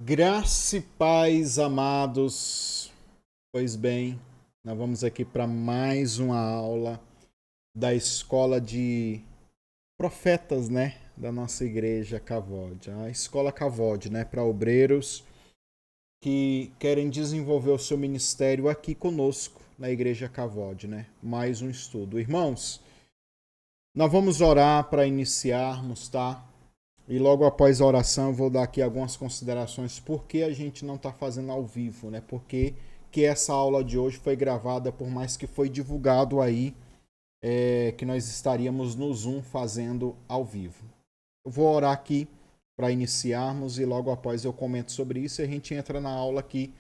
Graça e paz, amados. Pois bem, nós vamos aqui para mais uma aula da Escola de Profetas, né? Da nossa igreja Cavod. A Escola Cavod, né? Para obreiros que querem desenvolver o seu ministério aqui conosco na igreja Cavod, né? Mais um estudo. Irmãos, nós vamos orar para iniciarmos, tá? E logo após a oração eu vou dar aqui algumas considerações por que a gente não está fazendo ao vivo, né? Porque que essa aula de hoje foi gravada, por mais que foi divulgado aí, que nós estaríamos no Zoom fazendo ao vivo. Eu vou orar aqui para iniciarmos e logo após eu comento sobre isso e a gente entra na aula aqui,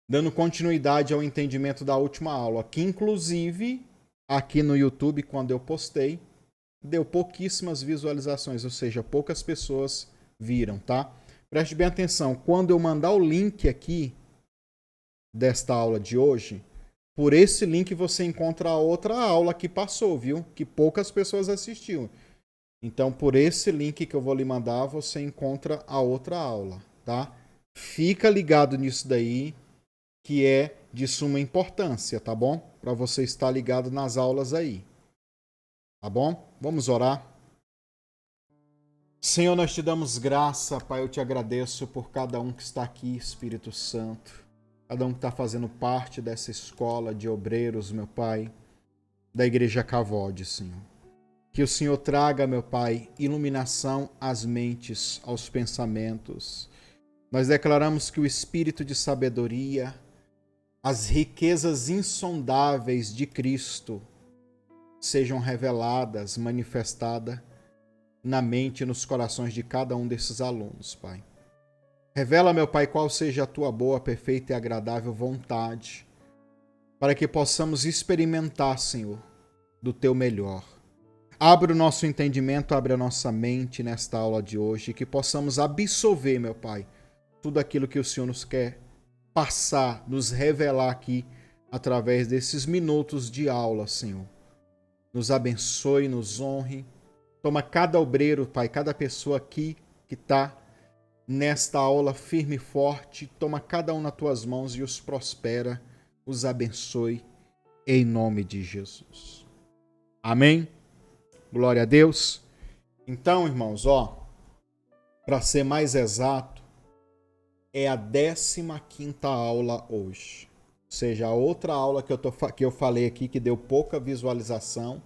dando continuidade ao entendimento da última aula, que inclusive aqui no YouTube, quando eu postei, deu pouquíssimas visualizações, ou seja, poucas pessoas viram, tá? Preste bem atenção, quando eu mandar o link aqui desta aula de hoje, por esse link você encontra a outra aula que passou, viu? Que poucas pessoas assistiram. Então, por esse link que eu vou lhe mandar, você encontra a outra aula, tá? Fica ligado nisso daí, que é de suma importância, tá bom? Para você estar ligado nas aulas aí. Tá bom? Vamos orar. Senhor, nós te damos graça, Pai, eu te agradeço por cada um que está aqui, Espírito Santo. Cada um que está fazendo parte dessa escola de obreiros, meu Pai, da Igreja Cavod, Senhor. Que o Senhor traga, meu Pai, iluminação às mentes, aos pensamentos. Nós declaramos que o Espírito de sabedoria, as riquezas insondáveis de Cristo, sejam reveladas, manifestadas na mente e nos corações de cada um desses alunos, Pai. Revela, meu Pai, qual seja a tua boa, perfeita e agradável vontade, para que possamos experimentar, Senhor, do teu melhor. Abre o nosso entendimento, abre a nossa mente nesta aula de hoje, que possamos absorver, meu Pai, tudo aquilo que o Senhor nos quer passar, nos revelar aqui, através desses minutos de aula, Senhor. Nos abençoe, nos honre. Toma cada obreiro, Pai, cada pessoa aqui que está nesta aula firme e forte. Toma cada um nas tuas mãos e os prospera, os abençoe, em nome de Jesus. Amém? Glória a Deus. Então, irmãos, para ser mais exato, é a 15ª aula hoje. Ou seja, a outra aula que eu falei aqui, que deu pouca visualização,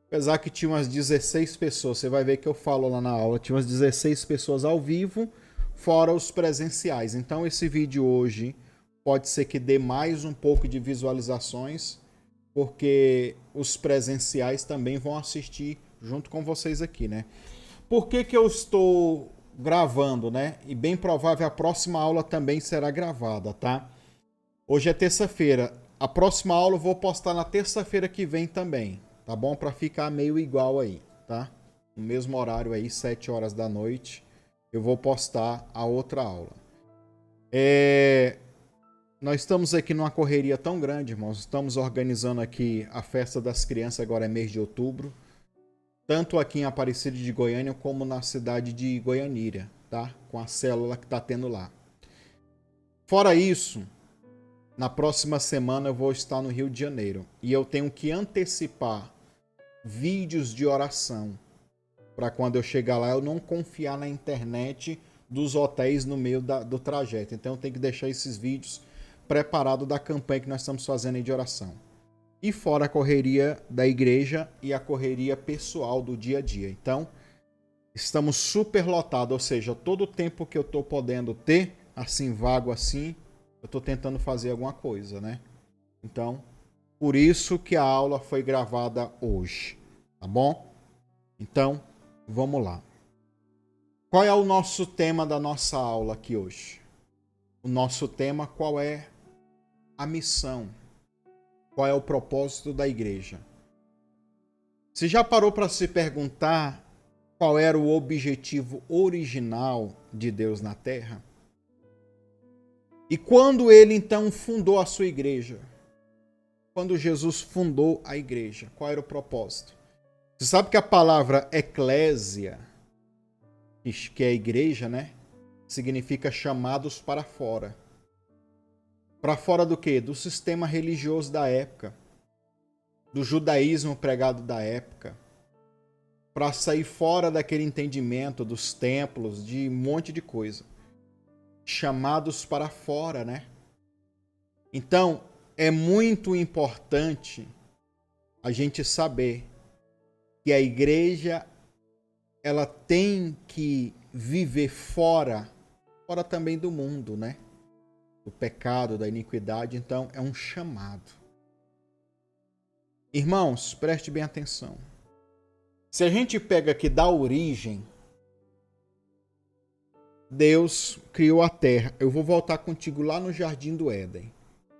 apesar que tinha umas 16 pessoas, você vai ver que eu falo lá na aula, tinha umas 16 pessoas ao vivo, fora os presenciais. Então esse vídeo hoje pode ser que dê mais um pouco de visualizações, porque os presenciais também vão assistir junto com vocês aqui, né? Por que eu estou gravando, né? E bem provável a próxima aula também será gravada, tá? Hoje é terça-feira. A próxima aula eu vou postar na terça-feira que vem também, tá bom? Para ficar meio igual aí, tá? No mesmo horário aí, 7 horas da noite, eu vou postar a outra aula. Nós estamos aqui numa correria tão grande, irmãos. Estamos organizando aqui a festa das crianças, agora é mês de outubro. Tanto aqui em Aparecida de Goiânia, como na cidade de Goianira, tá? Com a célula que tá tendo lá. Fora isso, na próxima semana eu vou estar no Rio de Janeiro e eu tenho que antecipar vídeos de oração para quando eu chegar lá eu não confiar na internet dos hotéis no meio do trajeto. Então eu tenho que deixar esses vídeos preparados da campanha que nós estamos fazendo aí de oração. E fora a correria da igreja e a correria pessoal do dia a dia. Então, estamos super lotados, ou seja, todo o tempo que eu estou podendo ter, assim, vago assim, eu estou tentando fazer alguma coisa, né? Então, por isso que a aula foi gravada hoje, tá bom? Então, vamos lá. Qual é o nosso tema da nossa aula aqui hoje? O nosso tema, qual é a missão? Qual é o propósito da igreja? Você já parou para se perguntar qual era o objetivo original de Deus na Terra? E quando ele então fundou a sua igreja? Quando Jesus fundou a igreja, qual era o propósito? Você sabe que a palavra eclésia, que é a igreja, né? significa chamados para fora. Para fora do quê? Do sistema religioso da época, do judaísmo pregado da época, para sair fora daquele entendimento dos templos, de um monte de coisa. Chamados para fora, né? Então, é muito importante a gente saber que a igreja ela tem que viver fora também do mundo, né? Do pecado, da iniquidade. Então, é um chamado. Irmãos, preste bem atenção. Se a gente pega aqui da origem, Deus criou a terra. Eu vou voltar contigo lá no Jardim do Éden.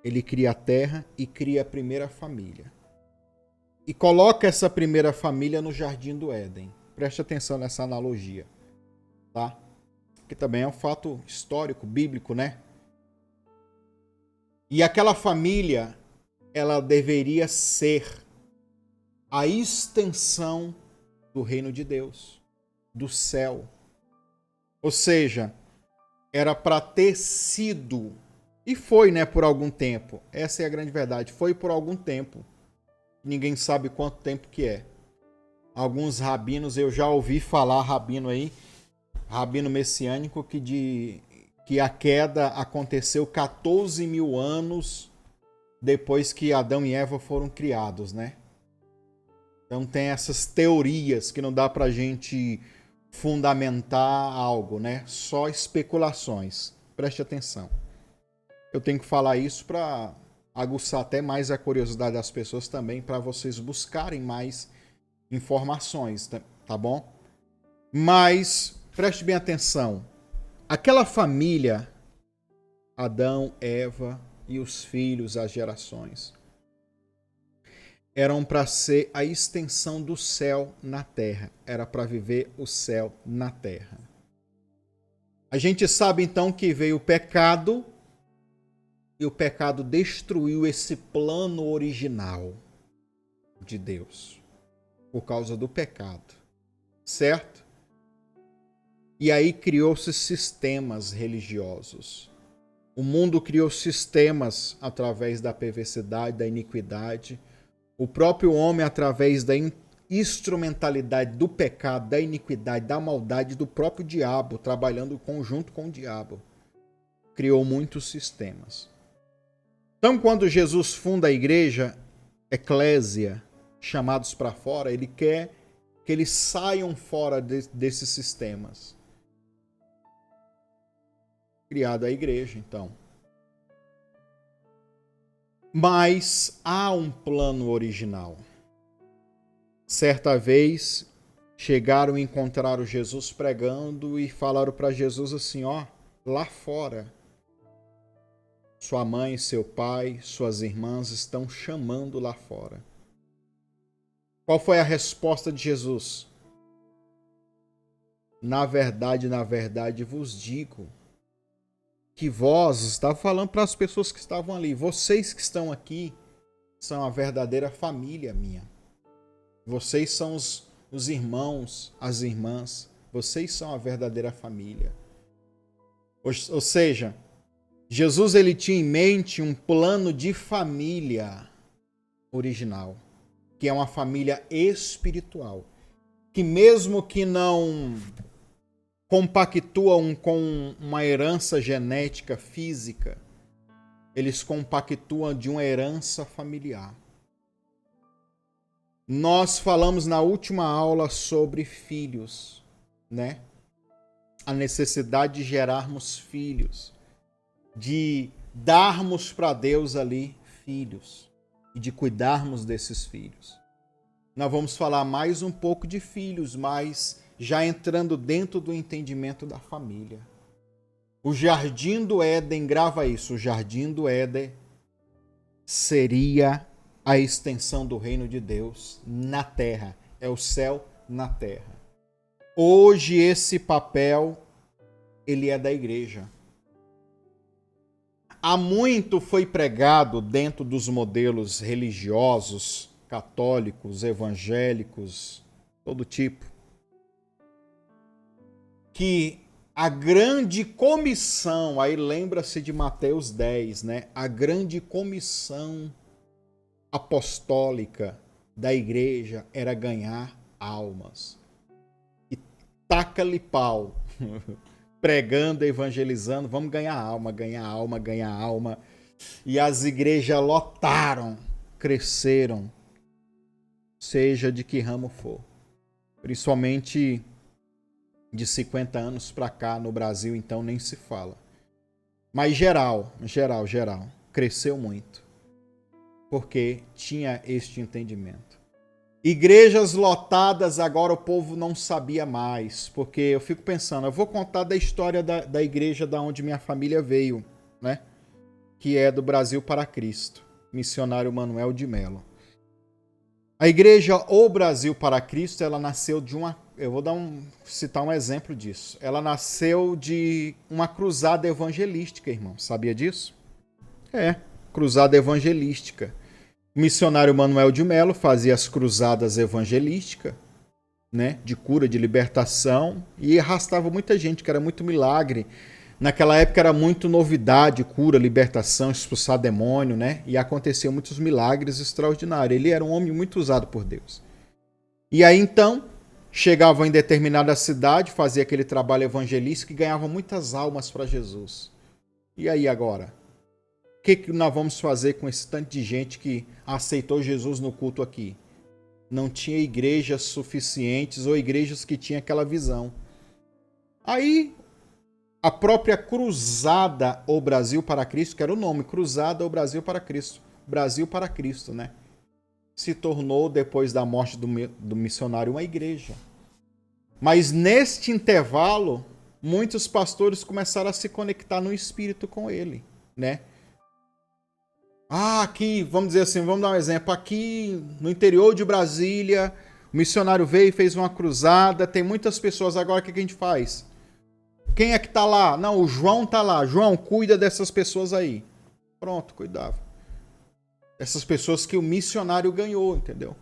Ele cria a terra e cria a primeira família. E coloca essa primeira família no Jardim do Éden. Preste atenção nessa analogia, tá? Que também é um fato histórico, bíblico, né? E aquela família, ela deveria ser a extensão do reino de Deus, do céu. Ou seja, era para ter sido, e foi, né, por algum tempo. Essa é a grande verdade. Foi por algum tempo. Ninguém sabe quanto tempo que é. Alguns rabinos, eu já ouvi falar, rabino messiânico, que a queda aconteceu 14 mil anos depois que Adão e Eva foram criados, né? Então tem essas teorias que não dá pra gente fundamentar algo, né? Só especulações. Preste atenção. Eu tenho que falar isso para aguçar até mais a curiosidade das pessoas também, para vocês buscarem mais informações, tá bom? Mas preste bem atenção. Aquela família, Adão, Eva e os filhos, as gerações, eram para ser a extensão do céu na terra. Era para viver o céu na terra. A gente sabe então que veio o pecado e o pecado destruiu esse plano original de Deus por causa do pecado, certo? E aí criou-se sistemas religiosos. O mundo criou sistemas através da perversidade, da iniquidade. O próprio homem, através da instrumentalidade do pecado, da iniquidade, da maldade do próprio diabo, trabalhando junto com o diabo, criou muitos sistemas. Então, quando Jesus funda a igreja, eclésia, chamados para fora, ele quer que eles saiam fora desses sistemas. Criada a igreja, então. Mas há um plano original. Certa vez, chegaram e encontraram Jesus pregando e falaram para Jesus assim, ó, lá fora, sua mãe, seu pai, suas irmãs estão chamando lá fora. Qual foi a resposta de Jesus? Na verdade vos digo que vós, estava falando para as pessoas que estavam ali, vocês que estão aqui são a verdadeira família minha. Vocês são os irmãos, as irmãs, vocês são a verdadeira família. Ou seja, Jesus ele tinha em mente um plano de família original, que é uma família espiritual, que mesmo que não compactuam com uma herança genética física, eles compactuam de uma herança familiar. Nós falamos na última aula sobre filhos, né? A necessidade de gerarmos filhos, de darmos para Deus ali filhos e de cuidarmos desses filhos. Nós vamos falar mais um pouco de filhos, mas já entrando dentro do entendimento da família. O Jardim do Éden, grava isso, o Jardim do Éden seria a extensão do reino de Deus na terra. É o céu na terra. Hoje esse papel, ele é da igreja. Há muito foi pregado dentro dos modelos religiosos, católicos, evangélicos, todo tipo, que A grande comissão, aí lembra-se de Mateus 10, né? A grande comissão apostólica da igreja era ganhar almas. E taca-lhe pau, pregando, evangelizando, vamos ganhar alma, ganhar alma, ganhar alma. E as igrejas lotaram, cresceram, seja de que ramo for. Principalmente de 50 anos para cá no Brasil, então nem se fala. Mas geral, cresceu muito. Porque tinha este entendimento. Igrejas lotadas, agora o povo não sabia mais. Porque eu fico pensando, eu vou contar da história da igreja da onde minha família veio, né? Que é do Brasil para Cristo. Missionário Manuel de Melo. A igreja O Brasil para Cristo, ela nasceu de uma... Eu vou citar um exemplo disso. Ela nasceu de uma cruzada evangelística, irmão. Sabia disso? Cruzada evangelística. O missionário Manuel de Melo fazia as cruzadas evangelísticas, né, de cura, de libertação, e arrastava muita gente, que era muito milagre. Naquela época era muito novidade, cura, libertação, expulsar demônio, né? E aconteciam muitos milagres extraordinários. Ele era um homem muito usado por Deus. E aí então, chegava em determinada cidade, fazia aquele trabalho evangelístico e ganhava muitas almas para Jesus. E aí agora? O que nós vamos fazer com esse tanto de gente que aceitou Jesus no culto aqui? Não tinha igrejas suficientes ou igrejas que tinham aquela visão. Aí, a própria Cruzada O Brasil para Cristo, que era o nome, Cruzada O Brasil para Cristo, Brasil para Cristo, né? Se tornou, depois da morte do missionário, uma igreja. Mas neste intervalo, muitos pastores começaram a se conectar no espírito com ele, né? Aqui, vamos dizer assim, vamos dar um exemplo. Aqui no interior de Brasília, o missionário veio e fez uma cruzada, tem muitas pessoas agora, o que a gente faz? Quem é que tá lá? Não, o João tá lá. João, cuida dessas pessoas aí. Pronto, cuidava. Essas pessoas que o missionário ganhou, entendeu?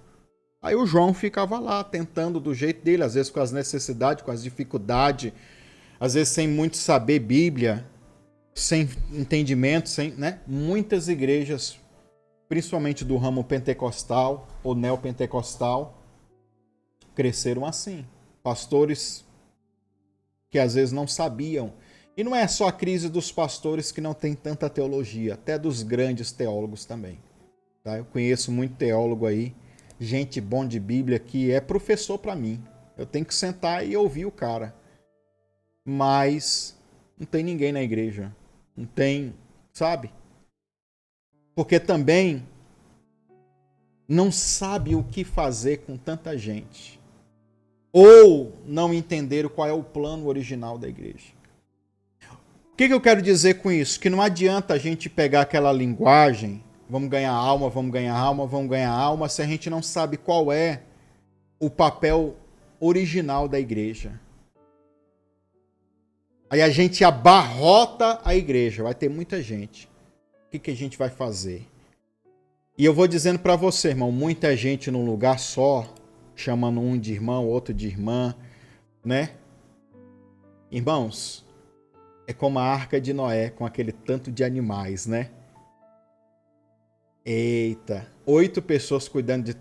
Aí o João ficava lá, tentando do jeito dele, às vezes com as necessidades, com as dificuldades, às vezes sem muito saber Bíblia, sem entendimento, sem, né? Muitas igrejas, principalmente do ramo pentecostal ou neopentecostal, cresceram assim. Pastores que às vezes não sabiam. E não é só a crise dos pastores que não tem tanta teologia, até dos grandes teólogos também. Tá? Eu conheço muito teólogo aí, gente bom de Bíblia que é professor para mim. Eu tenho que sentar e ouvir o cara. Mas não tem ninguém na igreja. Não tem, sabe? Porque também não sabe o que fazer com tanta gente. Ou não entenderam qual é o plano original da igreja. O que eu quero dizer com isso? Que não adianta a gente pegar aquela linguagem, vamos ganhar alma, vamos ganhar alma, vamos ganhar alma, se a gente não sabe qual é o papel original da igreja. Aí a gente abarrota a igreja, vai ter muita gente. O que a gente vai fazer? E eu vou dizendo para você, irmão, muita gente num lugar só, chamando um de irmão, outro de irmã, né? Irmãos, é como a arca de Noé, com aquele tanto de animais, né? Eita, 8 pessoas cuidando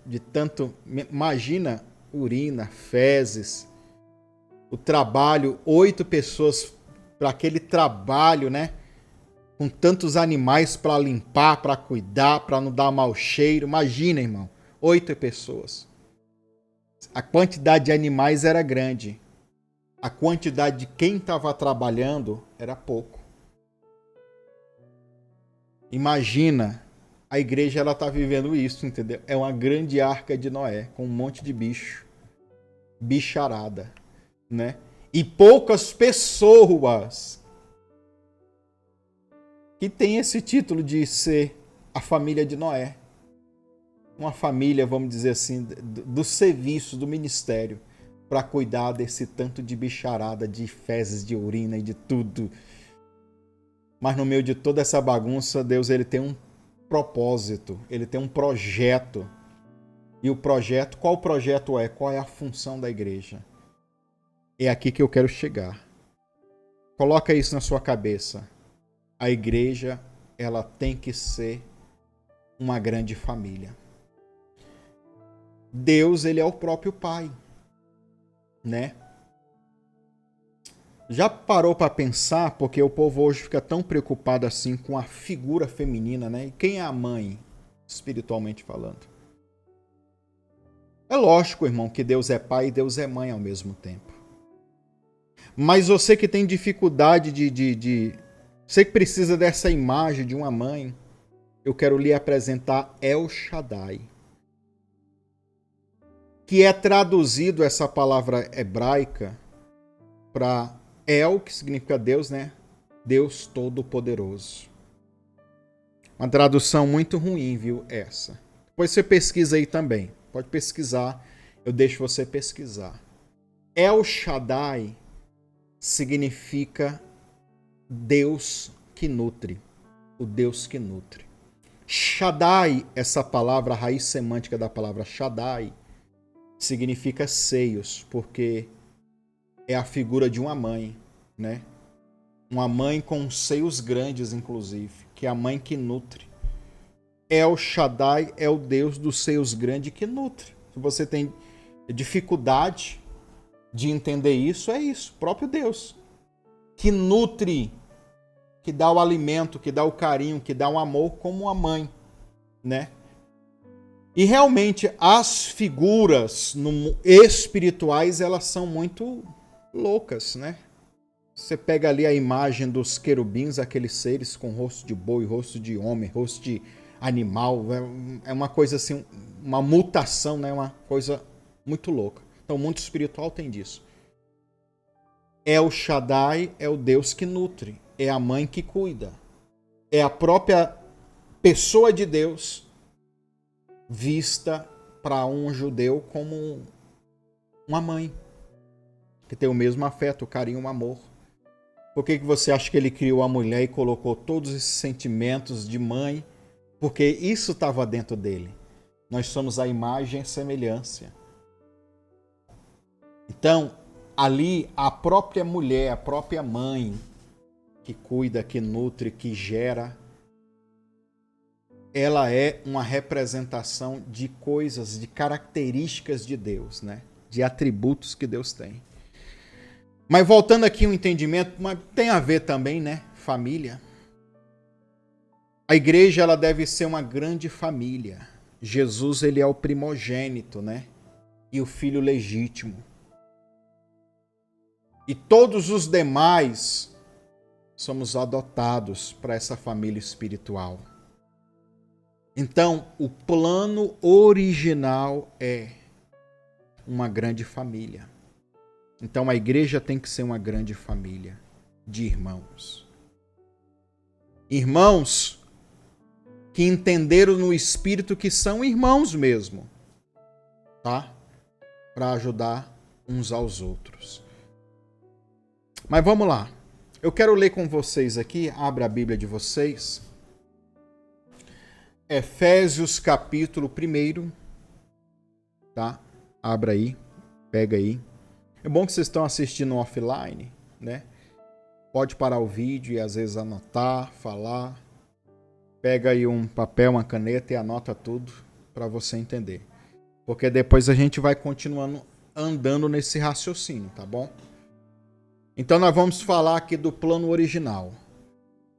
de tanto, imagina, urina, fezes, o trabalho, 8 pessoas para aquele trabalho, né? Com tantos animais para limpar, para cuidar, para não dar mau cheiro. Imagina, irmão, 8 pessoas. A quantidade de animais era grande. A quantidade de quem estava trabalhando era pouco. Imagina, a igreja ela está vivendo isso, entendeu? É uma grande arca de Noé, com um monte de bicho. Bicharada, né? E poucas pessoas que têm esse título de ser a família de Noé. Uma família, vamos dizer assim, do serviço, do ministério, para cuidar desse tanto de bicharada, de fezes, de urina e de tudo. Mas no meio de toda essa bagunça, Deus ele tem um propósito, ele tem um projeto. E o projeto, qual projeto é? Qual é a função da igreja? É aqui que eu quero chegar. Coloca isso na sua cabeça. A igreja, ela tem que ser uma grande família. Deus, ele é o próprio Pai, né? Já parou para pensar, porque o povo hoje fica tão preocupado assim com a figura feminina, né? E quem é a mãe, espiritualmente falando? É lógico, irmão, que Deus é pai e Deus é mãe ao mesmo tempo. Mas você que tem dificuldade Você que precisa dessa imagem de uma mãe, eu quero lhe apresentar El Shaddai. Que é traduzido essa palavra hebraica para El, que significa Deus, né? Deus Todo-Poderoso. Uma tradução muito ruim, viu, essa. Depois você pesquisa aí também. Pode pesquisar, eu deixo você pesquisar. El Shaddai significa Deus que nutre, o Deus que nutre. Shaddai, essa palavra, a raiz semântica da palavra Shaddai, significa seios, porque é a figura de uma mãe, né? Uma mãe com seios grandes, inclusive, que é a mãe que nutre. El Shaddai é o Deus dos seios grandes que nutre. Se você tem dificuldade de entender isso, é isso, próprio Deus, que nutre, que dá o alimento, que dá o carinho, que dá o amor como uma mãe, né? E realmente as figuras espirituais, elas são muito loucas, né? Você pega ali a imagem dos querubins, aqueles seres com rosto de boi, rosto de homem, rosto de animal, é uma coisa assim, uma mutação, né? Uma coisa muito louca. Então o mundo espiritual tem disso. El Shaddai é o Deus que nutre, é a mãe que cuida, é a própria pessoa de Deus vista para um judeu como uma mãe, que tem o mesmo afeto, o carinho, o amor. Por que você acha que ele criou a mulher e colocou todos esses sentimentos de mãe? Porque isso estava dentro dele. Nós somos a imagem e semelhança. Então, ali, a própria mulher, a própria mãe, que cuida, que nutre, que gera, ela é uma representação de coisas, de características de Deus, né? De atributos que Deus tem. Mas voltando aqui ao entendimento, mas tem a ver também, né? Família. A igreja, ela deve ser uma grande família. Jesus, ele é o primogênito, né? E o filho legítimo. E todos os demais somos adotados para essa família espiritual. Então, o plano original é uma grande família. Então, a igreja tem que ser uma grande família de irmãos. Irmãos que entenderam no Espírito que são irmãos mesmo, tá? Para ajudar uns aos outros. Mas vamos lá. Eu quero ler com vocês aqui, abra a Bíblia de vocês. Efésios capítulo 1, tá? Abra aí, pega aí. É bom que vocês estão assistindo offline, né? Pode parar o vídeo e às vezes anotar, falar. Pega aí um papel, uma caneta e anota tudo para você entender. Porque depois a gente vai continuando andando nesse raciocínio, tá bom? Então nós vamos falar aqui do plano original.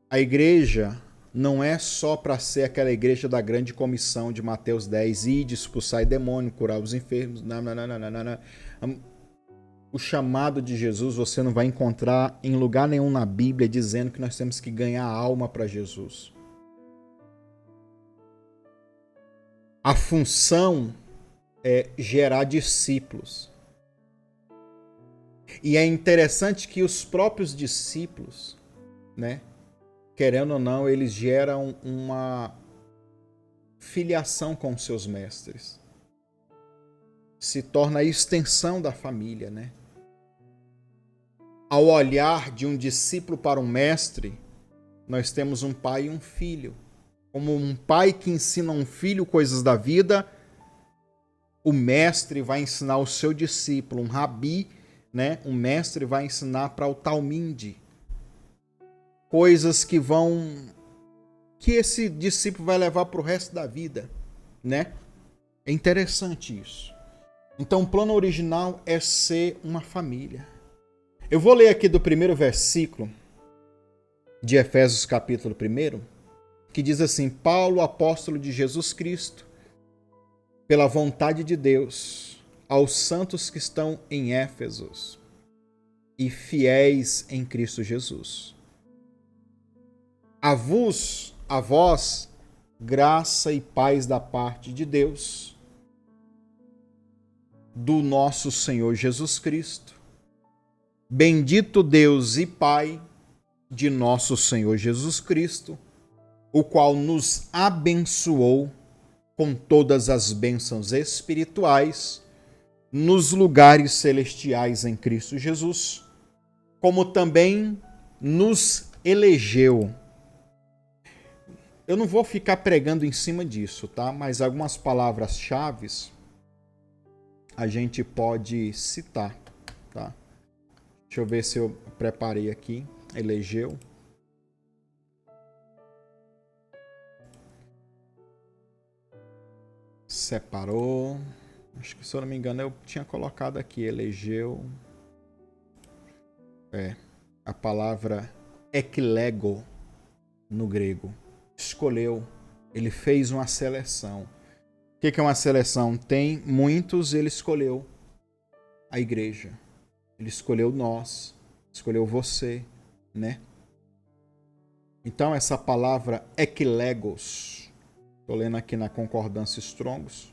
A igreja não é só para ser aquela igreja da grande comissão de Mateus 10, ide, expulsar demônio, curar os enfermos. Não. O chamado de Jesus você não vai encontrar em lugar nenhum na Bíblia dizendo que nós temos que ganhar alma para Jesus. A função é gerar discípulos. E é interessante que os próprios discípulos, né, querendo ou não, eles geram uma filiação com seus mestres. Se torna a extensão da família, né? Ao olhar de um discípulo para um mestre, nós temos um pai e um filho. Como um pai que ensina um filho coisas da vida, o mestre vai ensinar o seu discípulo, um rabi, né? Um mestre vai ensinar para o talmide, coisas que esse discípulo vai levar para o resto da vida, né? É interessante isso. Então, o plano original é ser uma família. Eu vou ler aqui do primeiro versículo de Efésios capítulo 1, que diz assim: Paulo, apóstolo de Jesus Cristo, pela vontade de Deus, aos santos que estão em Éfeso e fiéis em Cristo Jesus. A vós, graça e paz da parte de Deus, do nosso Senhor Jesus Cristo. Bendito Deus e Pai de nosso Senhor Jesus Cristo, o qual nos abençoou com todas as bênçãos espirituais nos lugares celestiais em Cristo Jesus, como também nos elegeu. Eu não vou ficar pregando em cima disso, tá? Mas algumas palavras-chave a gente pode citar, tá? Deixa eu ver se eu preparei aqui. Elegeu. Separou. Acho que, se eu não me engano, eu tinha colocado aqui. Elegeu. A palavra eklego no grego. Escolheu. Ele fez uma seleção. O que é uma seleção? Tem muitos, ele escolheu a igreja. Ele escolheu nós. Escolheu você, né? Então, essa palavra eklegos, estou lendo aqui na concordância Strong's,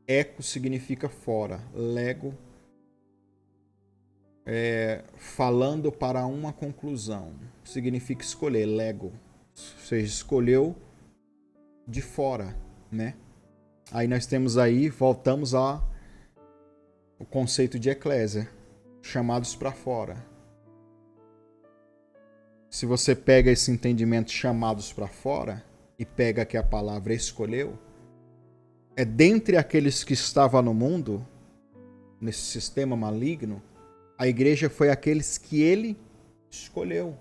eco significa fora, lego falando para uma conclusão, significa escolher, lego, ou seja, escolheu de fora, né? Aí nós temos aí, voltamos ao conceito de eclésia, chamados para fora. Se você pega esse entendimento, chamados para fora, e pega aqui a palavra escolheu, é dentre aqueles que estavam no mundo, nesse sistema maligno, a igreja foi aqueles que ele escolheu.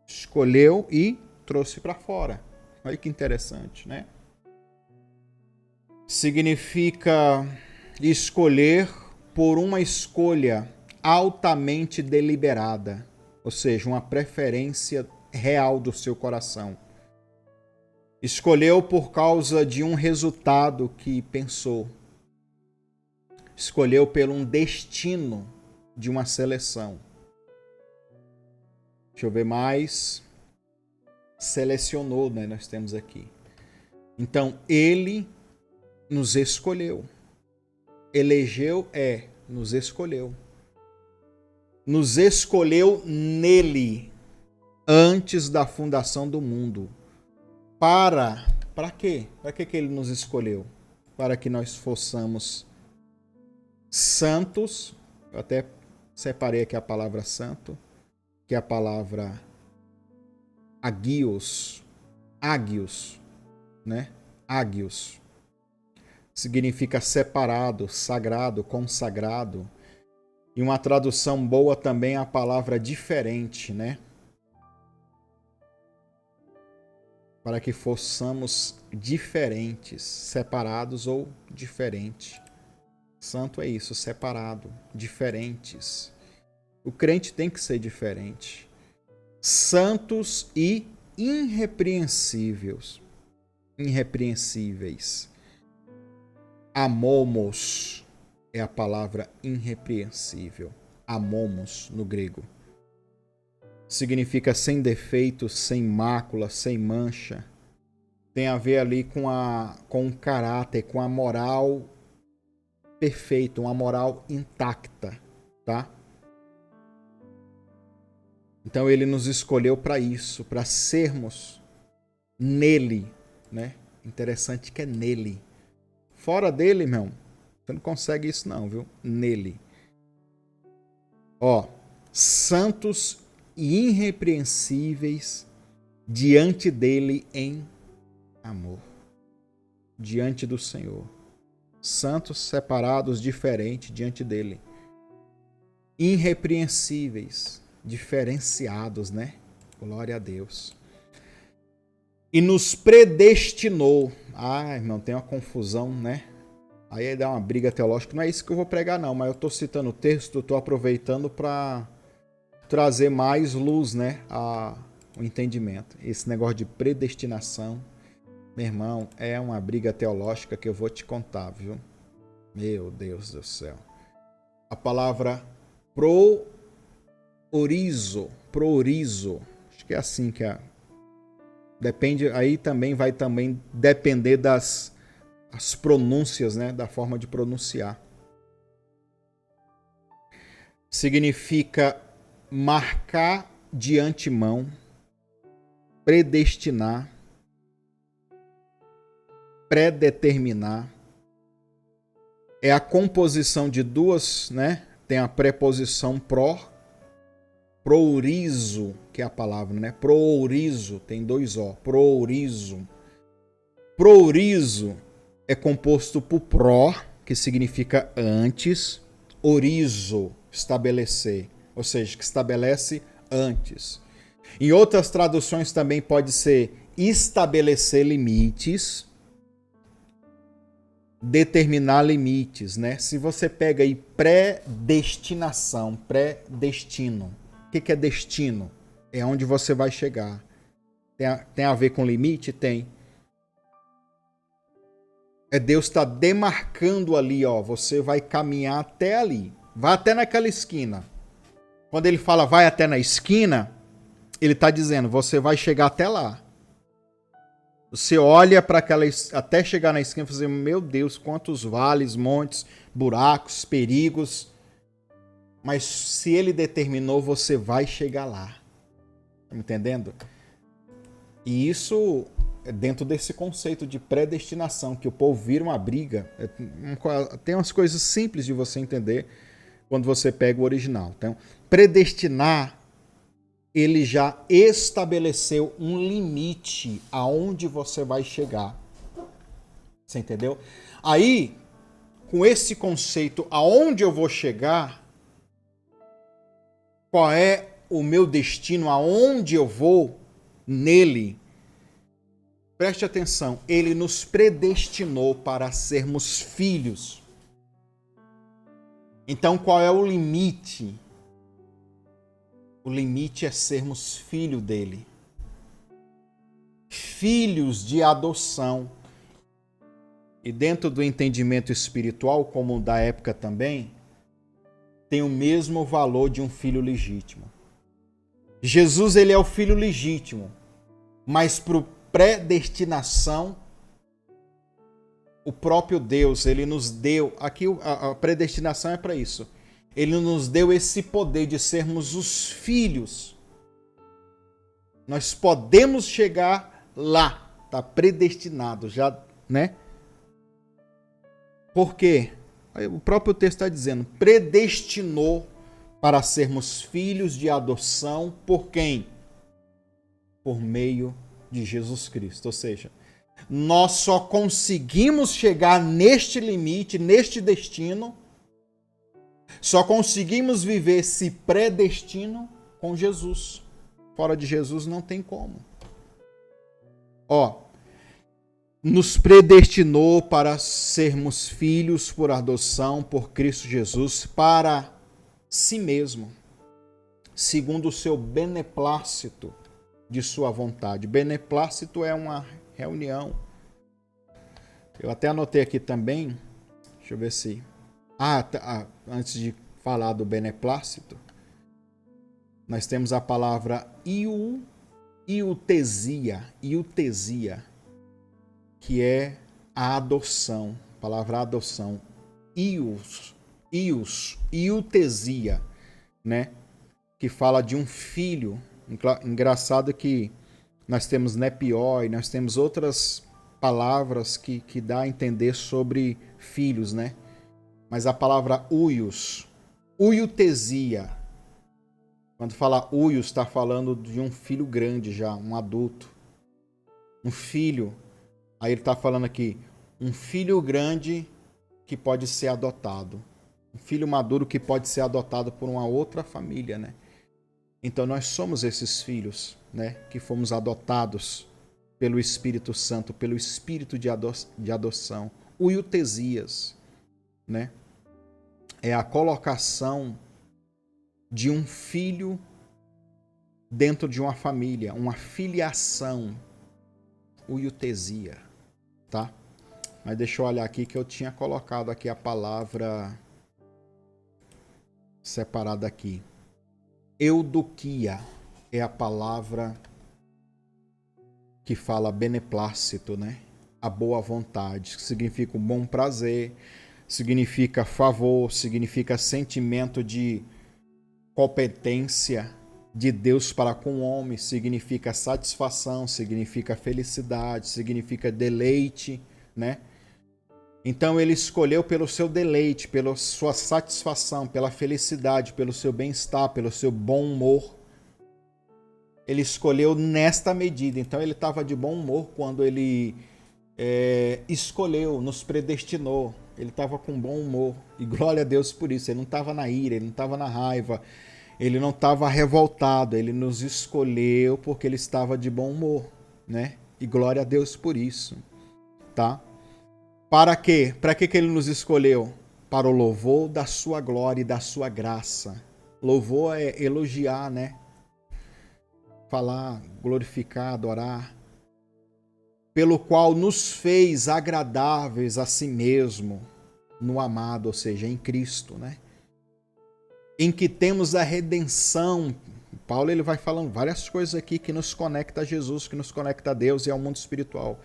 Escolheu e trouxe para fora. Olha que interessante, né? Significa escolher por uma escolha altamente deliberada, ou seja, uma preferência real do seu coração. Escolheu por causa de um resultado que pensou. Escolheu pelo um destino de uma seleção. Deixa eu ver mais. Selecionou, né? Nós temos aqui. Então, ele nos escolheu. Elegeu nos escolheu. Nos escolheu nele, antes da fundação do mundo. Para quê? Para que ele nos escolheu? Para que nós fossemos santos. Eu até separei aqui a palavra santo, que é a palavra agios, né? Agios. Significa separado, sagrado, consagrado. E uma tradução boa também é a palavra diferente, né? Para que fossemos diferentes, separados ou diferentes. Santo é isso, separado, diferentes. O crente tem que ser diferente. Santos e irrepreensíveis. Amomos é a palavra irrepreensível. Amomos no grego. Significa sem defeito, sem mácula, sem mancha. Tem a ver ali com o caráter, com a moral perfeita, uma moral intacta, tá? Então ele nos escolheu para isso, para sermos nele, né? Interessante que é nele. Fora dele, irmão, você não consegue isso não, viu? Nele. Ó, santos e irrepreensíveis diante dele em amor. Diante do Senhor. Santos, separados, diferentes diante dele. Irrepreensíveis, diferenciados, né? Glória a Deus. E nos predestinou. Ah, irmão, tem uma confusão, né? Aí dá uma briga teológica. Não é isso que eu vou pregar, não. Mas eu estou citando o texto, estou aproveitando para trazer mais luz, né? O entendimento. Esse negócio de predestinação, meu irmão, é uma briga teológica que eu vou te contar, viu? Meu Deus do céu. A palavra proorizo, acho que é assim que é. Depende, aí também vai depender das pronúncias, né, da forma de pronunciar. Significa marcar de antemão, predestinar, predeterminar. É a composição de duas, né? Tem a preposição proorizo, que é a palavra, né? Proorizo, tem dois O, proorizo. Proorizo é composto por pró, que significa antes, orizo, estabelecer, ou seja, que estabelece antes. Em outras traduções também pode ser estabelecer limites, determinar limites, né? Se você pega aí predestinação, predestino. O que é destino? É onde você vai chegar. Tem a ver com limite? Tem. É Deus está demarcando ali, ó. Você vai caminhar até ali. Vai até naquela esquina. Quando ele fala vai até na esquina, ele está dizendo, você vai chegar até lá. Você olha para aquela, até chegar na esquina e fazer, meu Deus, quantos vales, montes, buracos, perigos. Mas se ele determinou, você vai chegar lá. Tá me entendendo? E isso é dentro desse conceito de predestinação, que o povo vira uma briga. Tem umas coisas simples de você entender quando você pega o original. Então, predestinar, ele já estabeleceu um limite aonde você vai chegar. Você entendeu? Aí, com esse conceito, aonde eu vou chegar, qual é o meu destino, aonde eu vou nele, preste atenção, ele nos predestinou para sermos filhos. Então, qual é o limite? O limite é sermos filho dele. Filhos de adoção. E dentro do entendimento espiritual, como da época também, tem o mesmo valor de um filho legítimo. Jesus, ele é o filho legítimo, mas por predestinação, o próprio Deus, ele nos deu, aqui a predestinação é para isso, ele nos deu esse poder de sermos os filhos. Nós podemos chegar lá, está predestinado, já, né? Por quê? O próprio texto está dizendo, predestinou para sermos filhos de adoção por quem? Por meio de Jesus Cristo. Ou seja, nós só conseguimos chegar neste limite, neste destino, só conseguimos viver esse predestino com Jesus. Fora de Jesus não tem como. Ó, nos predestinou para sermos filhos por adoção por Cristo Jesus para si mesmo, segundo o seu beneplácito de sua vontade. Beneplácito é uma reunião. Eu até anotei aqui também, deixa eu ver se... antes de falar beneplácito, nós temos a palavra iutesia, que é a adoção, a palavra adoção, iutesia, né? Que fala de um filho. Engraçado que nós temos nepioi, nós temos outras palavras que dá a entender sobre filhos, né? Mas a palavra iutesia, quando fala uios, está falando de um filho grande já, um adulto. Um filho. Aí ele está falando aqui, um filho grande que pode ser adotado. Um filho maduro que pode ser adotado por uma outra família, né? Então nós somos esses filhos, né, que fomos adotados pelo Espírito Santo, pelo Espírito de adoção. O eutesias, né, é a colocação de um filho dentro de uma família, uma filiação. O eutesia, tá? Mas deixa eu olhar aqui que eu tinha colocado aqui a palavra separada aqui. Eudokia é a palavra que fala beneplácito, né? A boa vontade, que significa um bom prazer, significa favor, significa sentimento de competência de Deus para com o homem, significa satisfação, significa felicidade, significa deleite, né? Então ele escolheu pelo seu deleite, pela sua satisfação, pela felicidade, pelo seu bem-estar, pelo seu bom humor. Ele escolheu nesta medida. Então ele estava de bom humor quando ele escolheu, nos predestinou. Ele estava com bom humor. E glória a Deus por isso. Ele não estava na ira, ele não estava na raiva, ele não estava revoltado. Ele nos escolheu porque ele estava de bom humor, né? E glória a Deus por isso, tá? Para quê? Para que ele nos escolheu? Para o louvor da sua glória e da sua graça. Louvor é elogiar, né? Falar, glorificar, adorar. Pelo qual nos fez agradáveis a si mesmo no amado, ou seja, em Cristo, né? Em que temos a redenção. Paulo ele vai falando várias coisas aqui que nos conecta a Jesus, que nos conecta a Deus e ao mundo espiritual.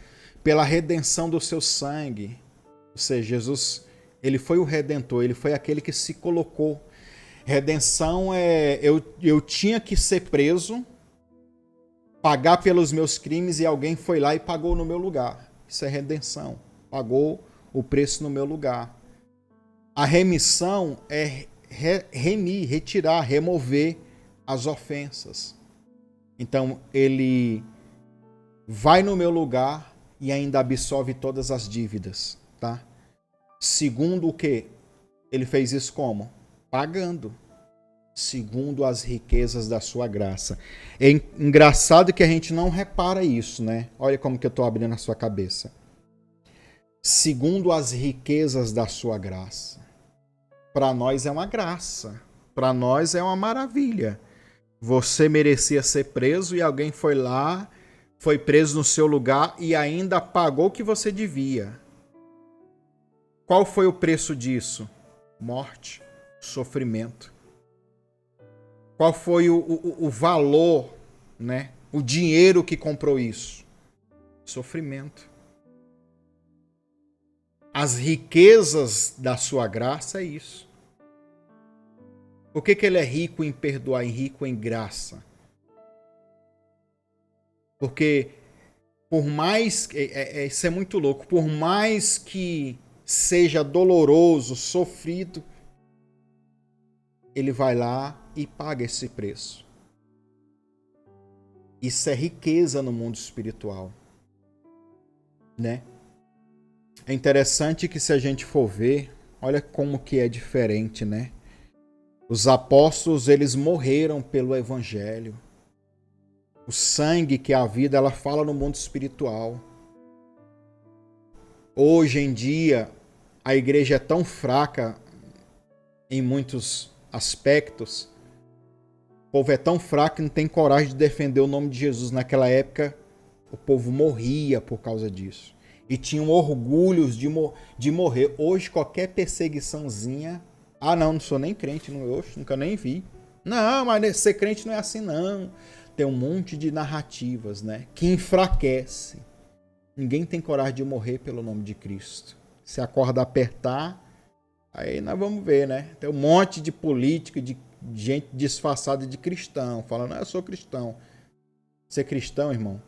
Pela redenção do seu sangue. Ou seja, Jesus, ele foi o redentor, ele foi aquele que se colocou. Redenção é, eu tinha que ser preso, pagar pelos meus crimes e alguém foi lá e pagou no meu lugar. Isso é redenção, pagou o preço no meu lugar. A remissão é remir, retirar, remover as ofensas. Então, ele vai no meu lugar e ainda absolve todas as dívidas, tá? Segundo o quê? Ele fez isso como? Pagando. Segundo as riquezas da sua graça. É engraçado que a gente não repara isso, né? Olha como que eu estou abrindo a sua cabeça. Segundo as riquezas da sua graça. Para nós é uma graça. Para nós é uma maravilha. Você merecia ser preso e alguém foi lá, foi preso no seu lugar e ainda pagou o que você devia. Qual foi o preço disso? Morte, sofrimento. Qual foi o valor, né? O dinheiro que comprou isso? Sofrimento. As riquezas da sua graça é isso. Por que ele é rico em perdoar e rico em graça? Porque por mais... isso é muito louco. Por mais que seja doloroso, sofrido, ele vai lá e paga esse preço. Isso é riqueza no mundo espiritual, né? É interessante que se a gente for ver, olha como que é diferente, né? Os apóstolos, eles morreram pelo evangelho. O sangue que é a vida, ela fala no mundo espiritual. Hoje em dia, a igreja é tão fraca em muitos aspectos. O povo é tão fraco que não tem coragem de defender o nome de Jesus. Naquela época, o povo morria por causa disso. E tinham orgulhos de morrer. Hoje, qualquer perseguiçãozinha... Ah, não sou nem crente, nunca nem vi. Não, mas ser crente não é assim, não. Tem um monte de narrativas, né? Que enfraquece. Ninguém tem coragem de morrer pelo nome de Cristo. Se a corda apertar, aí nós vamos ver, né? Tem um monte de política, de gente disfarçada de cristão, falando, eu sou cristão. Ser cristão, irmão,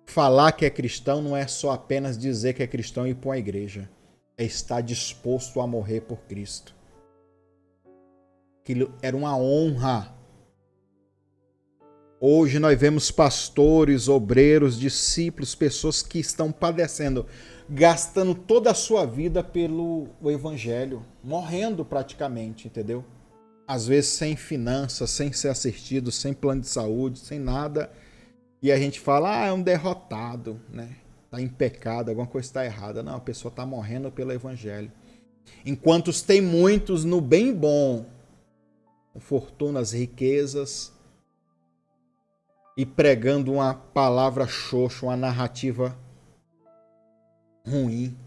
falar que é cristão não é só apenas dizer que é cristão e ir para uma igreja. É estar disposto a morrer por Cristo. Aquilo era uma honra. Hoje nós vemos pastores, obreiros, discípulos, pessoas que estão padecendo, gastando toda a sua vida pelo evangelho, morrendo praticamente, entendeu? às vezes sem finanças, sem ser assistido, sem plano de saúde, sem nada, e a gente fala, é um derrotado, né? Tá em pecado, alguma coisa está errada. Não, a pessoa está morrendo pelo evangelho. Enquanto tem muitos no bem bom, com fortunas, riquezas, e pregando uma palavra xoxa, uma narrativa ruim,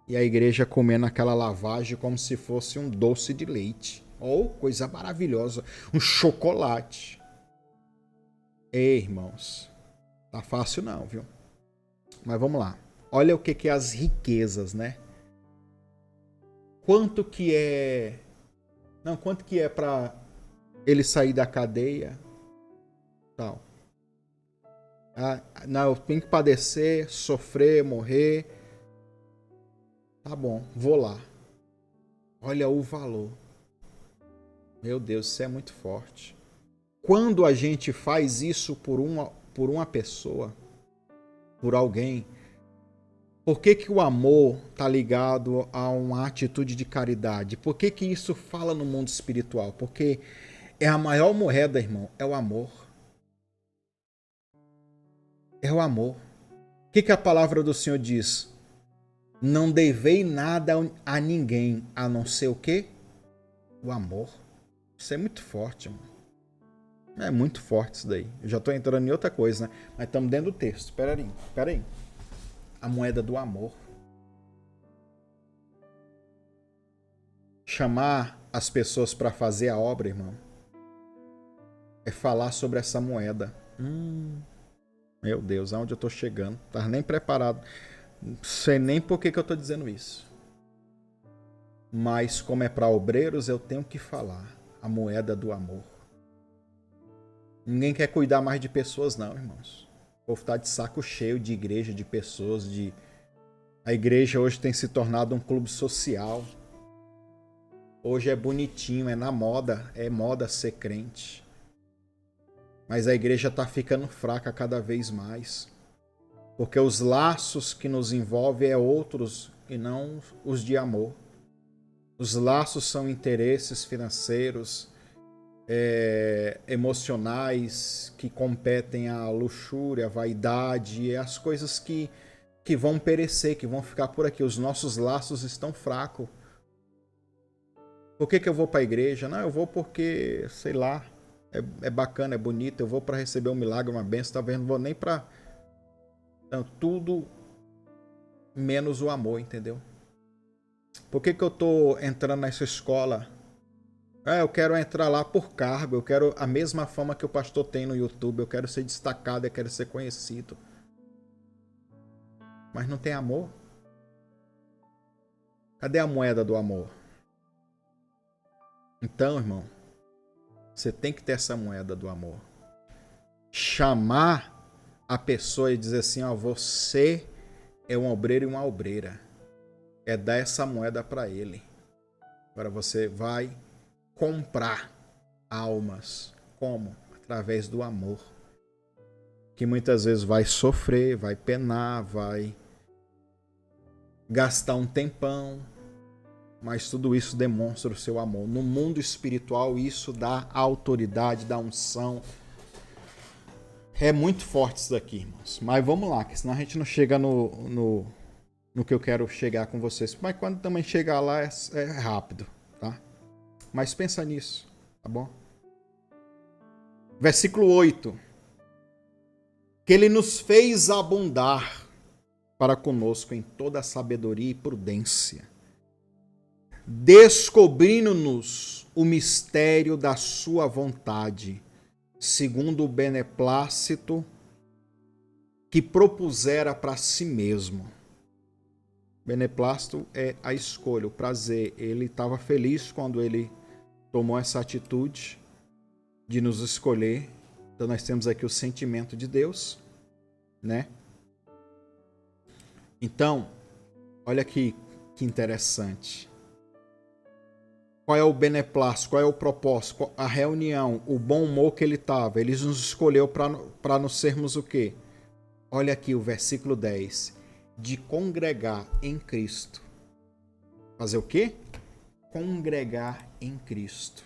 e a igreja comendo aquela lavagem como se fosse um doce de leite. Ou coisa maravilhosa, um chocolate. Ei, irmãos, tá fácil não, viu? Mas vamos lá. Olha o que é as riquezas, né? Quanto que é para ele sair da cadeia? Tal. Não, eu tenho que padecer, sofrer, morrer. Tá bom, vou lá. Olha o valor. Meu Deus, isso é muito forte. Quando a gente faz isso por uma pessoa, por alguém, por que o amor está ligado a uma atitude de caridade? Por que isso fala no mundo espiritual? Porque é a maior moeda, irmão, é o amor. É o amor. O que a palavra do Senhor diz? Não devei nada a ninguém, a não ser o quê? O amor. Isso é muito forte, irmão. É muito forte isso daí. Eu já estou entrando em outra coisa, né? Mas estamos dentro do texto. Espera aí. A moeda do amor. Chamar as pessoas para fazer a obra, irmão, é falar sobre essa moeda. Meu Deus, aonde eu estou chegando? Não estava nem preparado. Não sei nem por que eu estou dizendo isso. Mas como é para obreiros, eu tenho que falar. A moeda do amor. Ninguém quer cuidar mais de pessoas, não, irmãos. O povo está de saco cheio de igreja, de pessoas, A igreja hoje tem se tornado um clube social. Hoje é bonitinho, é na moda, é moda ser crente. Mas a igreja está ficando fraca cada vez mais. Porque os laços que nos envolvem é outros e não os de amor. Os laços são interesses financeiros, emocionais, que competem à luxúria, à vaidade, e as coisas que vão perecer, que vão ficar por aqui. Os nossos laços estão fracos. Por que eu vou para a igreja? Não, eu vou porque, sei lá, é bacana, é bonito, eu vou para receber um milagre, uma bênção, talvez não vou nem para... Então, tudo menos o amor, entendeu? Por que eu tô entrando nessa escola? Eu quero entrar lá por cargo, eu quero a mesma fama que o pastor tem no YouTube, eu quero ser destacado, eu quero ser conhecido. Mas não tem amor? Cadê a moeda do amor? Então, irmão, você tem que ter essa moeda do amor. Chamar a pessoa e dizer assim, você é um obreiro e uma obreira. É dar essa moeda para ele. Agora você vai comprar almas. Como? Através do amor. Que muitas vezes vai sofrer, vai penar, vai gastar um tempão. Mas tudo isso demonstra o seu amor. No mundo espiritual, isso dá autoridade, dá unção. É muito forte isso daqui, irmãos. Mas vamos lá, que senão a gente não chega no que eu quero chegar com vocês. Mas quando também chegar lá é rápido, tá? Mas pensa nisso, tá bom? Versículo 8. Que ele nos fez abundar para conosco em toda a sabedoria e prudência, descobrindo-nos o mistério da sua vontade, segundo o beneplácito que propusera para si mesmo. Beneplácito é a escolha, o prazer. Ele estava feliz quando ele tomou essa atitude de nos escolher. Então nós temos aqui o sentimento de Deus, né? Então, olha aqui que interessante. Qual é o beneplácito? Qual é o propósito? A reunião, o bom humor que ele estava. Ele nos escolheu para nos sermos o quê? Olha aqui o versículo 10. De congregar em Cristo. Fazer o quê? Congregar em Cristo.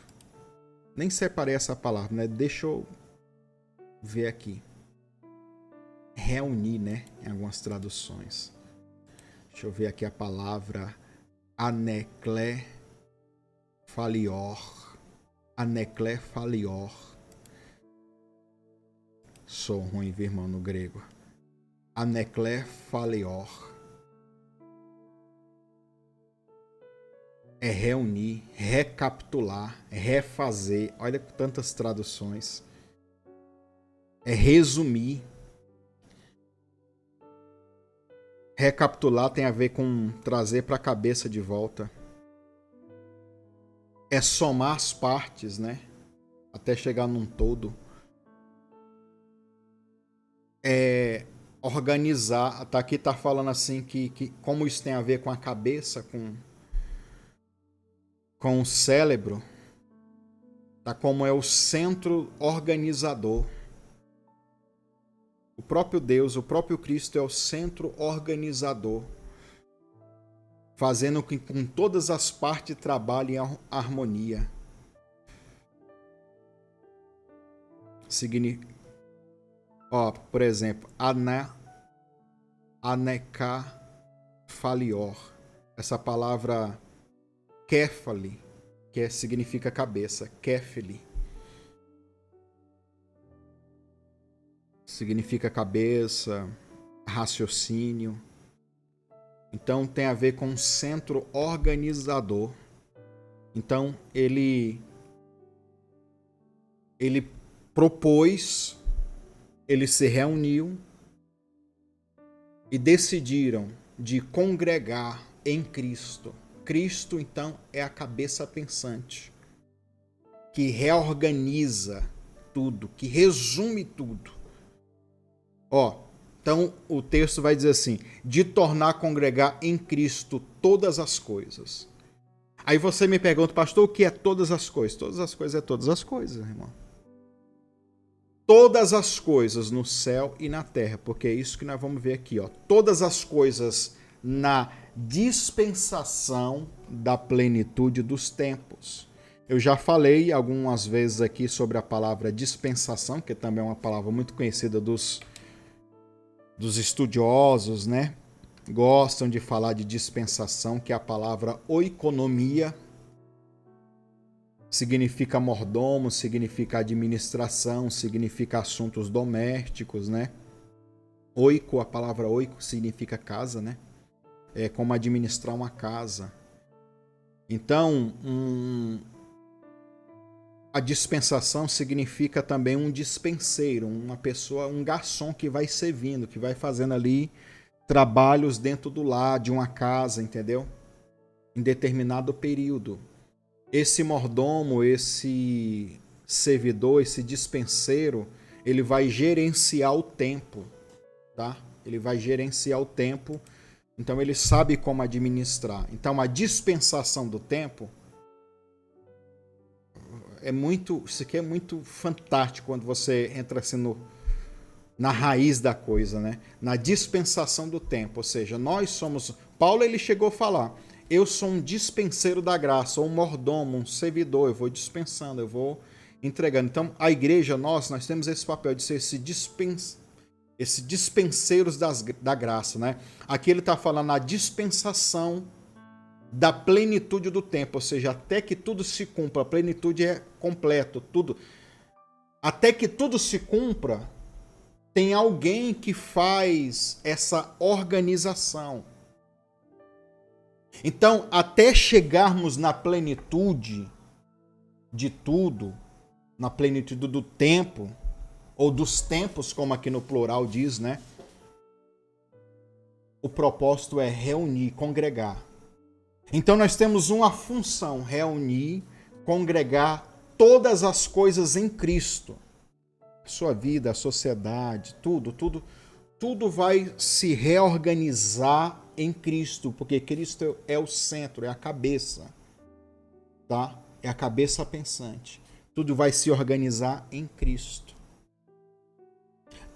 Nem separei essa palavra, né? Deixa eu ver aqui. Reunir, né? Em algumas traduções. Deixa eu ver aqui a palavra aneclefalior. Aneclefalior. Sou ruim, viu, irmão, no grego. Aneclefalior. É reunir, recapitular, refazer. Olha tantas traduções. É resumir. Recapitular tem a ver com trazer para a cabeça de volta. É somar as partes, né? Até chegar num todo. É organizar. Aqui tá falando assim que como isso tem a ver com a cabeça, com o cérebro, tá? Como é o centro organizador. O próprio Deus, o próprio Cristo é o centro organizador, fazendo com que todas as partes trabalhem em harmonia. Por exemplo, anecafalior. Essa palavra kéfali, que significa cabeça, kéfali. Significa cabeça, raciocínio. Então tem a ver com o centro organizador. Então ele propôs, ele se reuniu e decidiram de congregar em Cristo. Cristo, então, é a cabeça pensante, que reorganiza tudo, que resume tudo. Então o texto vai dizer assim, de tornar a congregar em Cristo todas as coisas. Aí você me pergunta, pastor, o que é todas as coisas? Todas as coisas é todas as coisas, irmão. Todas as coisas no céu e na terra, porque é isso que nós vamos ver aqui, todas as coisas na dispensação da plenitude dos tempos. Eu já falei algumas vezes aqui sobre a palavra dispensação, que também é uma palavra muito conhecida dos estudiosos, né? Gostam de falar de dispensação, que é a palavra oikonomia. Significa mordomo, significa administração, significa assuntos domésticos, né? Oiko, a palavra oiko significa casa, né? É como administrar uma casa. Então, a dispensação significa também um dispenseiro, uma pessoa, um garçom que vai servindo, que vai fazendo ali trabalhos dentro do lar, de uma casa, entendeu? Em determinado período. Esse mordomo, esse servidor, esse dispenseiro, ele vai gerenciar o tempo, tá? Ele vai gerenciar o tempo, então ele sabe como administrar. Então a dispensação do tempo isso aqui é muito fantástico quando você entra assim na raiz da coisa, né? Na dispensação do tempo, ou seja, nós somos... Paulo, ele chegou a falar, eu sou um dispenseiro da graça, ou um mordomo, um servidor, eu vou dispensando, eu vou entregando. Então, a igreja, nós temos esse papel de ser esse dispenseiros da graça, né? Aqui ele está falando a dispensação da plenitude do tempo, ou seja, até que tudo se cumpra, a plenitude é completo, tudo. Até que tudo se cumpra, tem alguém que faz essa organização. Então, até chegarmos na plenitude de tudo, na plenitude do tempo, ou dos tempos, como aqui no plural diz, né? O propósito é reunir, congregar. Então nós temos uma função, reunir, congregar todas as coisas em Cristo. A sua vida, a sociedade, tudo vai se reorganizar em Cristo, porque Cristo é o centro, é a cabeça, tá? É a cabeça pensante. Tudo vai se organizar em Cristo.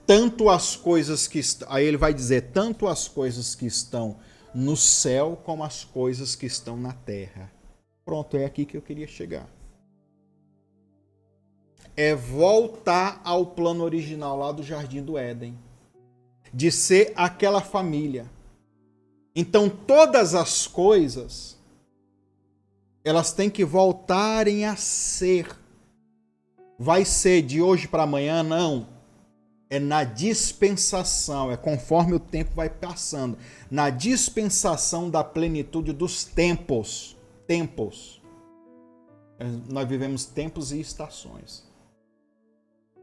Tanto as coisas que estão, aí ele vai dizer, tanto as coisas que estão no céu como as coisas que estão na terra. Pronto, é aqui que eu queria chegar. é voltar ao plano original lá do Jardim do Éden, de ser aquela família. Então todas as coisas, elas têm que voltarem a ser. Vai ser de hoje para amanhã? Não. É na dispensação, é conforme o tempo vai passando. Na dispensação da plenitude dos tempos. Tempos. Nós vivemos tempos e estações.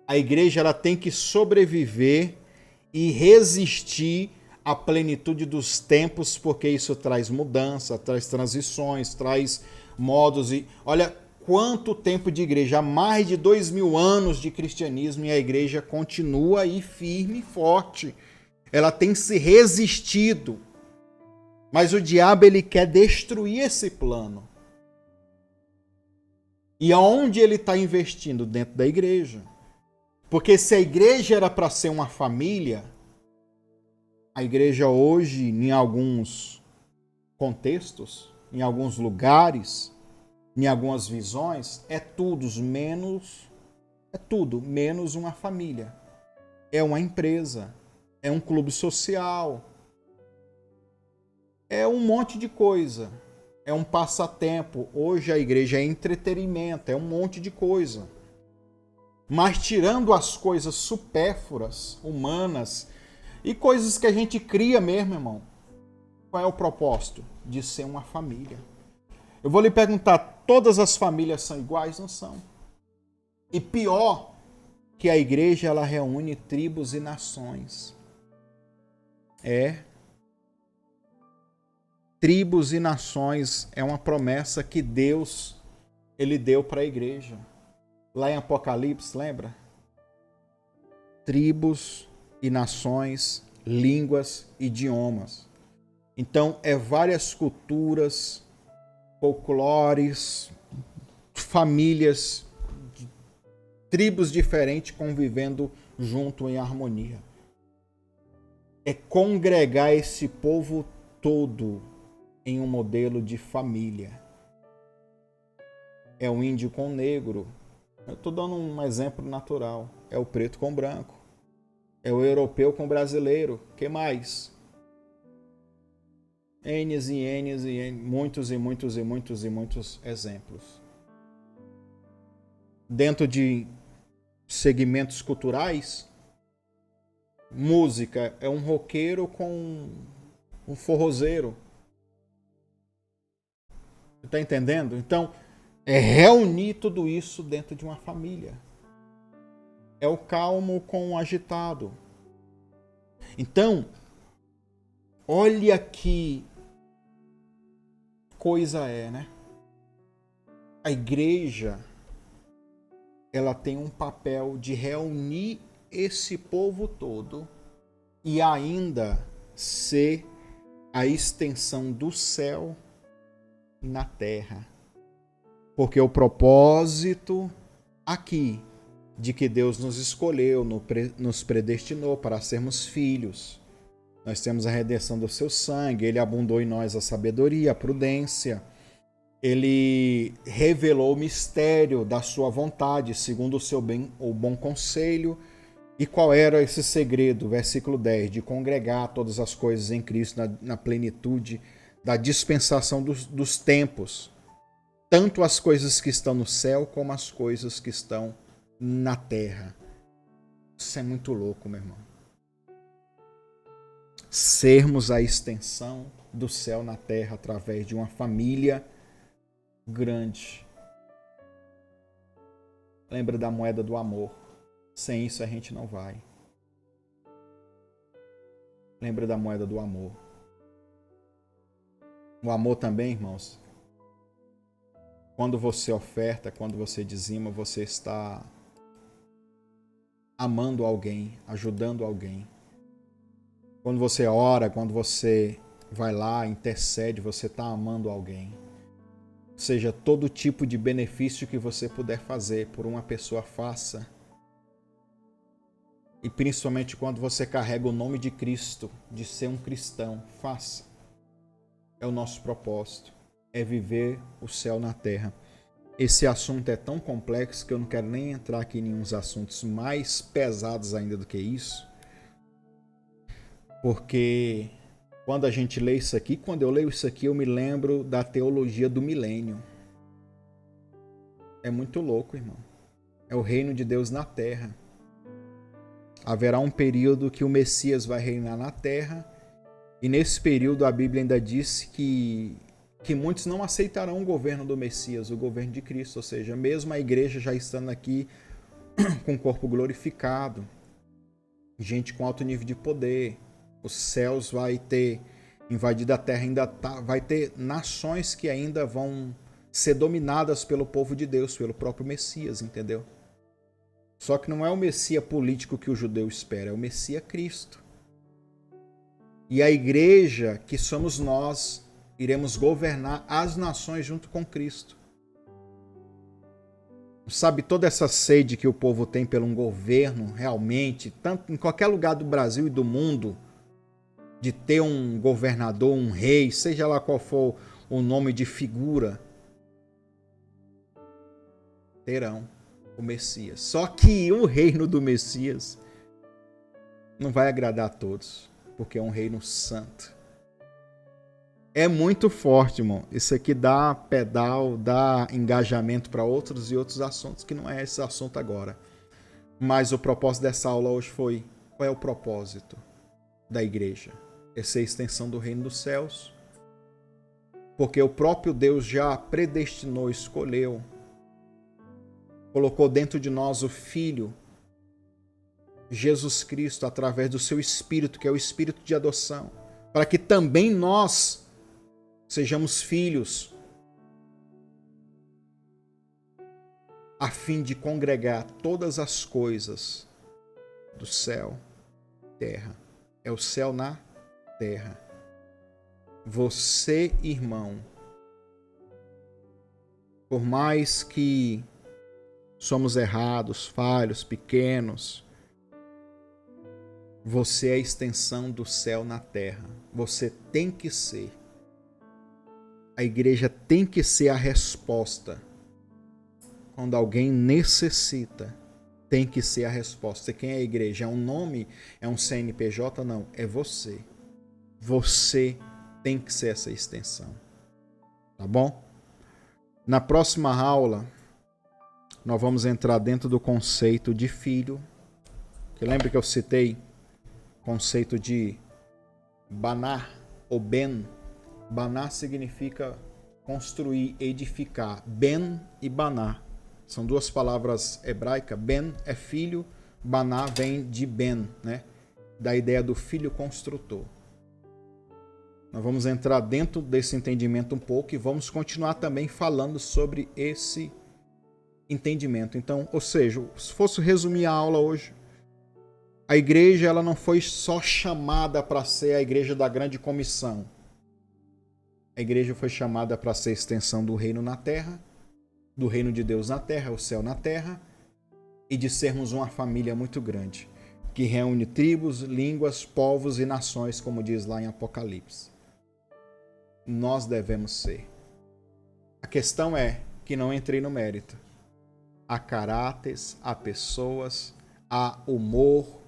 A igreja ela tem que sobreviver e resistir à plenitude dos tempos, porque isso traz mudança, traz transições, traz modos. E olha quanto tempo de igreja, há mais de 2000 anos de cristianismo, e a igreja continua aí firme e forte. Ela tem se resistido. Mas o diabo ele quer destruir esse plano. E aonde ele está investindo? Dentro da igreja. Porque se a igreja era para ser uma família, a igreja hoje, em alguns contextos, em alguns lugares, em algumas visões, é tudo menos uma família. É uma empresa, é um clube social, é um monte de coisa. É um passatempo. Hoje a igreja é entretenimento, é um monte de coisa. Mas tirando as coisas supérfluas, humanas, e coisas que a gente cria mesmo, irmão, qual é o propósito? De ser uma família. Eu vou lhe perguntar, todas as famílias são iguais? Não são. E pior, que a igreja ela reúne tribos e nações. Tribos e nações é uma promessa que Deus ele deu para a igreja. Lá em Apocalipse, lembra? Tribos e nações, línguas, idiomas. Então, é várias culturas, folclores, famílias, tribos diferentes convivendo junto em harmonia. É congregar esse povo todo em um modelo de família. É o índio com o negro. Eu estou dando um exemplo natural. É o preto com o branco. É o europeu com o brasileiro. O que mais? N's e N's e N, muitos e muitos e muitos e muitos exemplos. Dentro de segmentos culturais, música é um roqueiro com um forrozeiro. Você está entendendo? Então, é reunir tudo isso dentro de uma família. É o calmo com o agitado. Então, olha que coisa né? A igreja, ela tem um papel de reunir esse povo todo e ainda ser a extensão do céu na terra. Porque o propósito aqui de que Deus nos escolheu, nos predestinou para sermos filhos. Nós temos a redenção do seu sangue, ele abundou em nós a sabedoria, a prudência. Ele revelou o mistério da sua vontade, segundo o seu o bom conselho. E qual era esse segredo? Versículo 10, de congregar todas as coisas em Cristo na plenitude da dispensação dos tempos. Tanto as coisas que estão no céu, como as coisas que estão na terra. Isso é muito louco, meu irmão. Sermos a extensão do céu na terra através de uma família grande. Lembra da moeda do amor. Sem isso a gente não vai. Lembra da moeda do amor. O amor também, irmãos. Quando você oferta, quando você dizima, você está amando alguém, ajudando alguém. Quando você ora, quando você vai lá, intercede, você está amando alguém. Ou seja, todo tipo de benefício que você puder fazer por uma pessoa, faça. E principalmente quando você carrega o nome de Cristo, de ser um cristão, faça. É o nosso propósito. É viver o céu na terra. esse assunto é tão complexo que eu não quero nem entrar aqui em uns assuntos mais pesados ainda do que isso, porque quando a gente lê isso aqui, quando eu leio isso aqui, eu me lembro da teologia do milênio. É muito louco, irmão. É o reino de Deus na terra. Haverá um período que o Messias vai reinar na terra, e nesse período a Bíblia ainda disse que muitos não aceitarão o governo do Messias, o governo de Cristo, ou seja, mesmo a igreja já estando aqui com o corpo glorificado, gente com alto nível de poder, os céus vai ter invadido a terra, vai ter nações que ainda vão ser dominadas pelo povo de Deus, pelo próprio Messias, entendeu? Só que não é o Messias político que o judeu espera, é o Messias Cristo. E a igreja, que somos nós, iremos governar as nações junto com Cristo. Sabe, toda essa sede que o povo tem pelo um governo, realmente, tanto em qualquer lugar do Brasil e do mundo, de ter um governador, um rei, seja lá qual for o nome de figura, terão o Messias. Só que o reino do Messias não vai agradar a todos, porque é um reino santo. É muito forte, irmão. Isso aqui dá pedal, dá engajamento para outros e outros assuntos, que não é esse assunto agora. Mas o propósito dessa aula hoje foi: qual é o propósito da igreja? Essa é a extensão do reino dos céus. Porque o próprio Deus já predestinou, escolheu, colocou dentro de nós o Filho, Jesus Cristo, através do seu Espírito, que é o Espírito de adoção, para que também nós sejamos filhos, a fim de congregar todas as coisas do céu, terra. É o céu na terra. Você, irmão, por mais que somos errados, falhos, pequenos, você é a extensão do céu na terra. Você tem que ser. A igreja tem que ser a resposta. Quando alguém necessita, tem que ser a resposta. Quem é a igreja? É um nome? É um CNPJ? Não, é você. Você tem que ser essa extensão. Tá bom? Na próxima aula, nós vamos entrar dentro do conceito de filho. Que lembra que eu citei o conceito de banar ou ben? Banar significa construir, edificar. Ben e banar são duas palavras hebraicas. Ben é filho, banar vem de ben, né? Da ideia do filho construtor. Nós vamos entrar dentro desse entendimento um pouco e vamos continuar também falando sobre esse entendimento. Então, ou seja, se fosse resumir a aula hoje, a igreja ela não foi só chamada para ser a igreja da grande comissão. A igreja foi chamada para ser a extensão do reino na terra, do reino de Deus na terra, o céu na terra, e de sermos uma família muito grande, que reúne tribos, línguas, povos e nações, como diz lá em Apocalipse. Nós devemos ser. A questão é que não entrei no mérito. Há caráteres, há pessoas, há humor,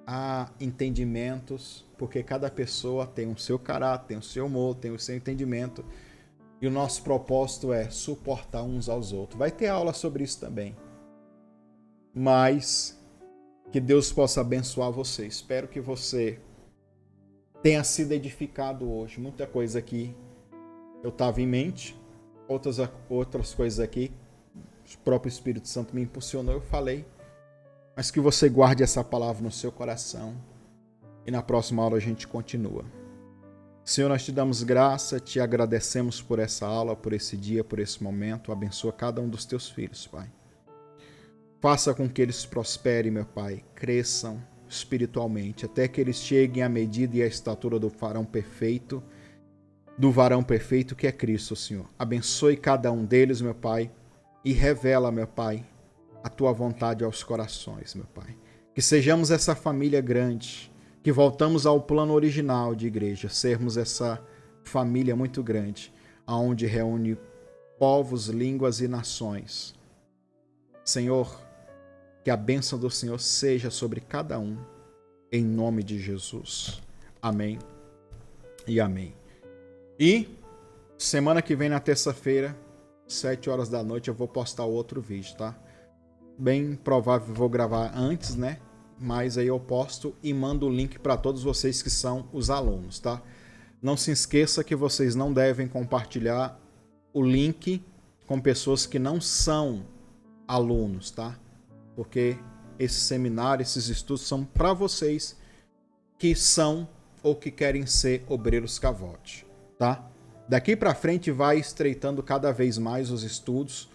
há entendimentos, porque cada pessoa tem o seu caráter, tem o seu humor, tem o seu entendimento. E o nosso propósito é suportar uns aos outros. Vai ter aula sobre isso também. Mas que Deus possa abençoar você. Espero que você tenha sido edificado hoje. Muita coisa aqui eu estava em mente. Outras coisas aqui o próprio Espírito Santo me impulsionou, eu falei. Mas que você guarde essa palavra no seu coração. E na próxima aula a gente continua. Senhor, nós te damos graça, te agradecemos por essa aula, por esse dia, por esse momento. Abençoa cada um dos teus filhos, Pai. Faça com que eles prosperem, meu Pai, cresçam espiritualmente, até que eles cheguem à medida e à estatura do varão perfeito que é Cristo, Senhor. Abençoe cada um deles, meu Pai, e revela, meu Pai, a tua vontade aos corações, meu Pai. Que sejamos essa família grande, que voltamos ao plano original de igreja, sermos essa família muito grande, aonde reúne povos, línguas e nações. Senhor, que a bênção do Senhor seja sobre cada um, em nome de Jesus. Amém e amém. E semana que vem, na terça-feira, 7 horas da noite, eu vou postar outro vídeo, tá? Bem provável vou gravar antes, né? Mas aí eu posto e mando o link para todos vocês que são os alunos, tá? Não se esqueça que vocês não devem compartilhar o link com pessoas que não são alunos, tá? Porque esse seminário, esses estudos são para vocês que são ou que querem ser obreiros Cavote, tá? Daqui para frente vai estreitando cada vez mais os estudos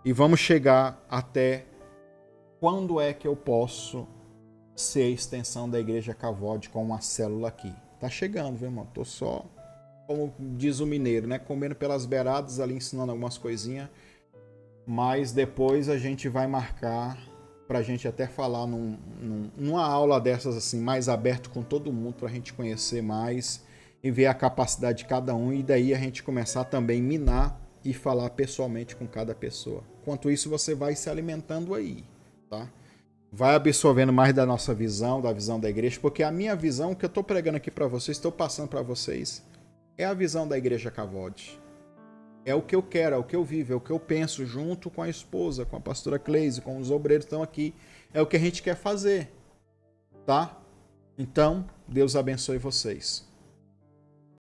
e vamos chegar até quando é que eu posso ser a extensão da Igreja Cavote com uma célula aqui. Tá chegando, viu, irmão? Tô só, como diz o mineiro, né? Comendo pelas beiradas ali, ensinando algumas coisinhas. Mas depois a gente vai marcar pra gente até falar numa aula dessas assim, mais aberto com todo mundo, pra gente conhecer mais e ver a capacidade de cada um. E daí a gente começar também a minar e falar pessoalmente com cada pessoa. Enquanto isso, você vai se alimentando aí, tá? Vai absorvendo mais da nossa visão, da visão da igreja, porque a minha visão, que eu estou pregando aqui para vocês, estou passando para vocês, é a visão da Igreja Cavote. É o que eu quero, é o que eu vivo, é o que eu penso junto com a esposa, com a pastora Cleise, com os obreiros que estão aqui. É o que a gente quer fazer, tá? Então, Deus abençoe vocês.